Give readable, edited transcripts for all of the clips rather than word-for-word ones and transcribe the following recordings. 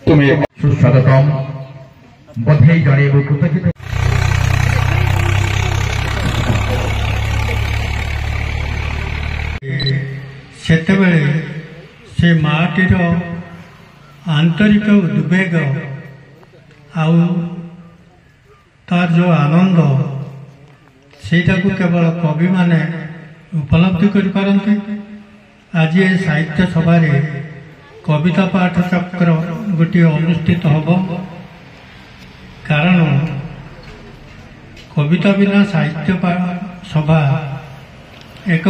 तुम्हें सुस्वागतम बधाई जणेबू कृतज्ञता सेतेबेले से माटीर आंतरिक उद्वेग आउ तार जो आनंद सेटा को केवल कवि माने उपलब्धि कर पारंती। आज ये साहित्य सभा कविता पाठ चक्र गोटे अनुष्ठित हब कारण कविता बिना साहित्य सभा एक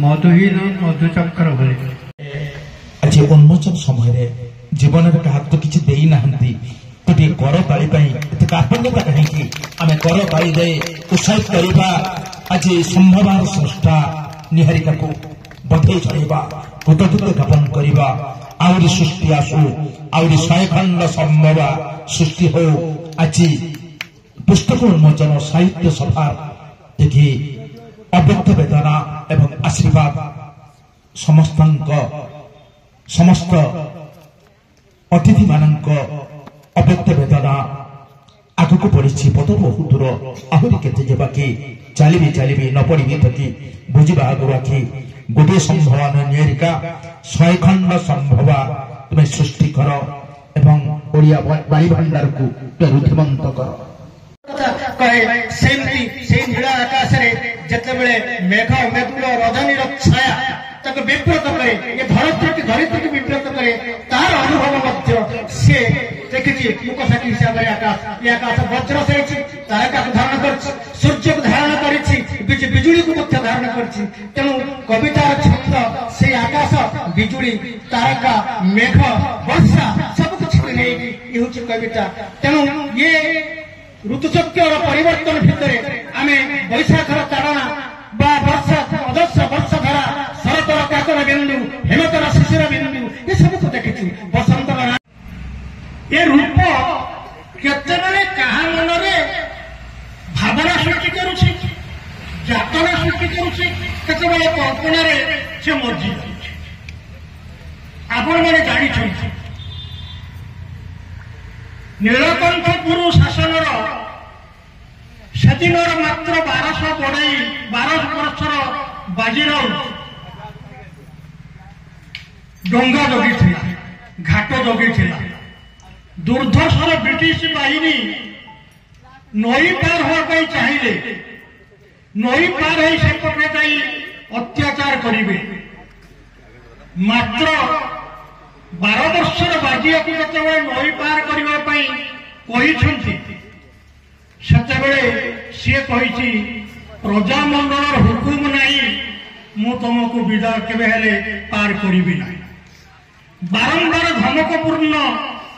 मधुहीन मधुचक्र भली। आज उन्मोचन समय जीवन क्या किसी देना गोटे कर पाई कार्पण्यता कहीं आम कर पाई दे उत्साहित करवा आज संभवार स्रष्टा निहारिका को बधाई जणा कृतज्ञता ज्ञापन करवा आहरी सृष्टि आसू आहरी 100 खंड संभव सृष्टि हो। आज पुस्तक उन्मोचन साहित्य सभा देखी अव्यक्त वेदना एवं आशीर्वाद समस्त अतिथि मानक अव्यक्त वेदना आगक पड़ी पद बहु दूर आहरी के बाकी चलिए न पड़ी थकी बुझा आगु आखि गोटे संभव निहारिका 100 खंड संभव तुम्हें सृष्टि कर एवं ओडिया बाणी भंडार को रुद्धिमंत कर कहे से नीला आकाश जिते मेघ मेघुल रजनीर छाया ताको विव्रत करे ये धरित्री की विव्रत करे तार अनुभव सी देखी मुकसाक्षी हिसाब से आकाश ये आकाश वज्र से तारका को धारण कर सूर्य को धारण कर बिजुली को धारण कर तेणु कवितार छंद से आकाश बिजुली तारका मेघ वर्षा सब कुछ नहीं ये कविता। तेणु ये ऋतुचक्र परिवर्तन भितर आम बैशाखर ताड़ना वर्षा अदर्श वर्षा धारा शरतर काकर बिंदु हेमतर शिशिर बिंदु ये सब को देखी बसंत ये रूप केतबेले कहा मन भावना सृष्टि करुछि जातना सृष्टि करुछि केतबेले कल्पना से मर्जी आपण मैंने जानी नीलकंठपुर शासनर से मात्र 1200 बढ़ई 12 वर्षर बाजीराव डंगा जगी घाट जगी दुर्धर्षर ब्रिटिश बाहिनी नई पार होगा चाहिए नई पार हो सेपटे जाई अत्याचार करेंगे मात्र 12 वर्षर बाजिया को जिते नई पार करने सी कही प्रजामंडल हुकुम नहीं मु तुमको विदा केवे पार करी ना बारंबार धमकपूर्ण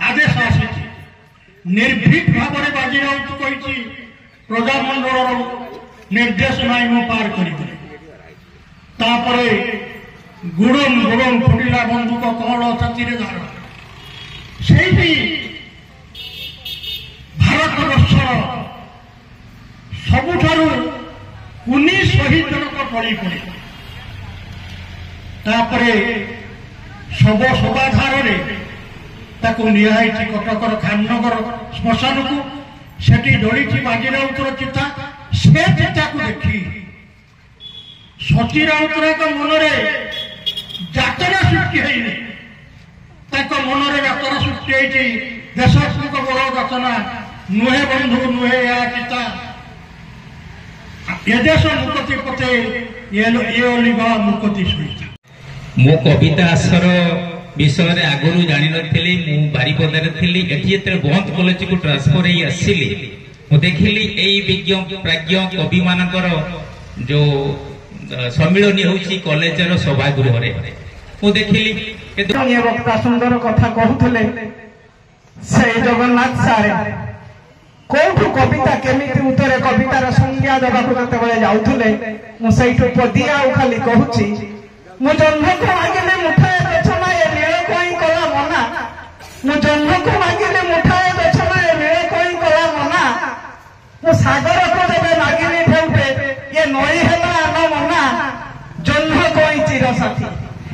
आदेश आसी निर्भीक भाव में बाजीराउत कही प्रजामंडल निर्देश ना मु पार करी गुड़म गुड़म फुटिला बंदूक कौल छाती धार से भारत वर्षर सबुठारु कुनी शहीद जनक टली पड़े शव शवाधार निहाई कटकर खामनगर श्मशान को सेठी डली बाजीराउतर चिता से चिता को देखी सची राउतर मनरे जातना सृष्टि है मनरे जातना सृष्टि है देशात्मक बड़ जातना नुहे बंधु नुहे या चिता ये देश मुकति पते ये मुकति सहित मो कविता आसर विषय आगुरी जानी नी मु बारिपदार थी एटी बंद कॉलेज को ट्रांसफर ही आसिली देखिली विज्ञ प्राज्ञ कवि मानकर जो सम्मिलनी होची कॉलेजर सभागृह मु देखिली वक्ता सुंदर कथा कहते से जगन्नाथ सारे कौटू कविता केमिति उतरे कवितार संज्ञा देवा जो जाऊे मुझे पदिया खाली कहूँ मु जन्म को मागिले मुठाए गछना ए नील कोई कला मना मु जन्म को मागिले मुठाए गछना ए नील कोई कला मना मु सागर को देवे मागिले ठेउटे ये नई हेला न मना जन्म कोई चिर साथी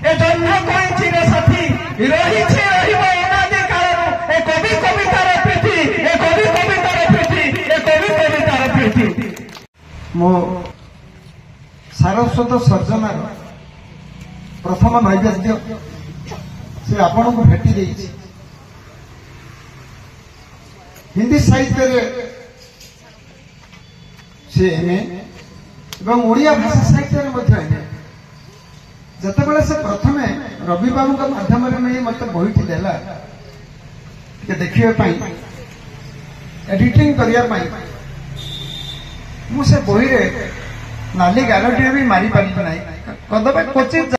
ए जन्म कोई चिर साथी रही छे रहिबो अनादि कालरू मो सारस्वत सर्जनार प्रथम नैवेद्य से आपण को भेटी देइछि। हिंदी साहित्य से एमए एवं ओडिया भाषा साहित्य जितेबाला से प्रथम रवि बाबू का माध्यम नहीं मत बहीटी देला देखा एडिटिंग करने मुझे बही नाली गालटे भी मारी पारि ना कदबे क्वचित